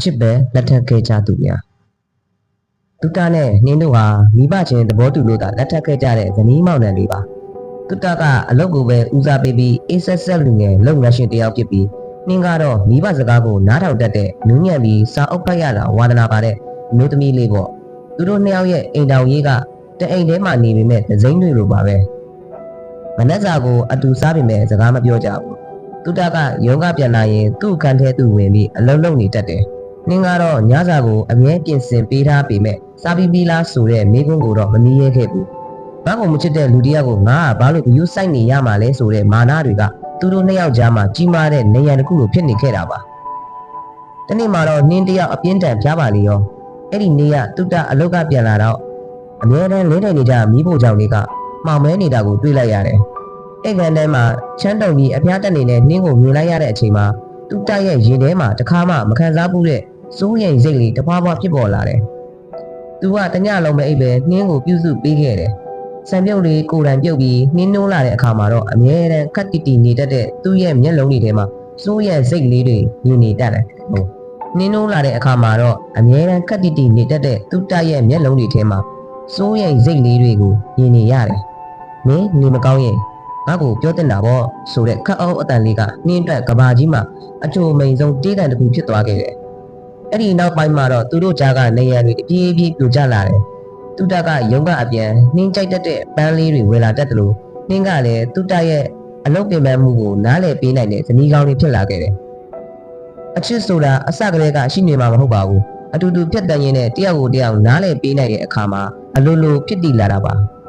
ချစ်ပဲလက်ထပ်ခဲ့ကြသူများတုတနဲ့နှင်းတို့ဟာမိဘချင်းသဘောတူလို့သာလက်ထပ်ခဲ့ကြတဲ့ဇနီးမောင်နှံလေးပါတုတကအလုပ်ကိုပဲဦးစားပေးပြီးအေးဆက်ဆက်လူငယ်လုပ်ငန်းရှင်တယောက်ဖြစ်ပြီးနှင်းကတော့မိဘစကားကိုနားထောင်တတ်တဲ့နူးညံ့ပြီးစာအုပ်ဖတ်ရတာဝါသနာပါတဲ့အမျိုးသမီးလေးပေါ့သူတို့နှစ်ယောက်ရဲ့အိမ်တော်ရေးကတအိမ်ထဲမှာနေပေမဲ့ဒဇိမ့်တွေလိုပါပဲမနက်စာကိုအတူစားပေမဲ့စကားမပြောကြဘူးတုတကရုံးကပြန်လာရင်သူ့အခန်းထဲသူဝင်ပြီးအလုံးလုံးနေတတ်တယ်နှင်းကတော့ညစာကိုအမြဲပြင်ဆင်ပေးထားပေမဲ့စားပြီးပြီလားဆိုတဲ့မိကွန်းကိုတော့မမီးရဲခဲ့ဘူး။ဘာကိုမချစ်တဲ့လူတယောက်ကိုငါကဘာလို့ဂယုစိုက်နေရမှာလဲဆိုတဲ့မာနတွေကသူတို့နှစ်ယောက်ကြားမှာကြီးမားတဲ့နေရန်တစ်ခုလိုဖြစ်နေခဲ့တာပါ။တနေ့မှာတော့နှင်းတယောက်အပြင်းထန်ပြားပါလေရော။အဲ့ဒီနေ့ကတုတအလုတ်ကပြန်လာတော့အမြဲတမ်းလင်းနေနေကြမိဖို့ကြောင့်လေးကမှောင်မဲနေတာကိုတွေ့လိုက်ရတယ်။အဲ့ကန်ထဲမှာချမ်းတုံပြီးအပြားတက်နေတဲ့နှင်းကိုမြင်လိုက်ရတဲ့အချိန်မှာတုတရဲ့ရင်ထဲမှာတခါမှမခံစားဘူးတဲ့စိုးရိမ်စိတ်လေးတပွားပွားဖြစ်ပေါ်လာတယ်။သူကတညလုံးပဲအိပ်ပဲနှင်းကိုပြုစုပေးခဲ့တယ်။စံပြုတ်လေးကိုယ်တိုင်ပြုတ်ပြီးနှင်းနိုးလာတဲ့အခါမှာတော့အမြဲတမ်းခက်တီတီနေတတ်တဲ့သူ့ရဲ့မျက်လုံးတွေထဲမှာစိုးရိမ်စိတ်လေးတွေမြင်နေတတ်တယ်။နှင်းနိုးလာတဲ့အခါမှာတော့အမြဲတမ်းခက်တီတီနေတတ်တဲ့သူ့ရဲ့မျက်လုံးတွေထဲမှာစိုးရိမ်စိတ်လေးတွေကိုမြင်နေရတယ်။မင်းနေမကောင်းရင်ငါ့ကိုပြောတင်တာပေါ့ဆိုတဲ့ခက်အောင်အတန်လေးကနှင်းအတွက်ကဘာကြီးမှာအချိုမိန်ဆုံးတေးတန်တစ်ခုဖြစ်သွားခဲ့တယ်။အဲ့ဒီနောက်ပိုင်းမှာတော့သူတို့ကြားကနေရံတွေတပြေးပြေးပြိုကျလာတယ်။တုတကရုံးကအပြန်နှင်းကြိုက်တတ်တဲ့ပန်းလေးတွေဝယ်လာတတ်တယ်လို့နှင်းကလည်းတုတရဲ့အလုပ်ပင်ပန်းမှုကိုနားလည်ပေးနိုင်တဲ့ဇနီးကောင်းလေးဖြစ်လာခဲ့တယ်။အချစ်ဆိုတာအစကတည်းကရှိနေမှာမဟုတ်ပါဘူး။အတူတူဖြတ်တန်းရင်းနဲ့တယောက်ကိုတယောက်နားလည်ပေးနိုင်တဲ့အခါမှာအလိုလိုဖြစ်တည်လာတာပါ။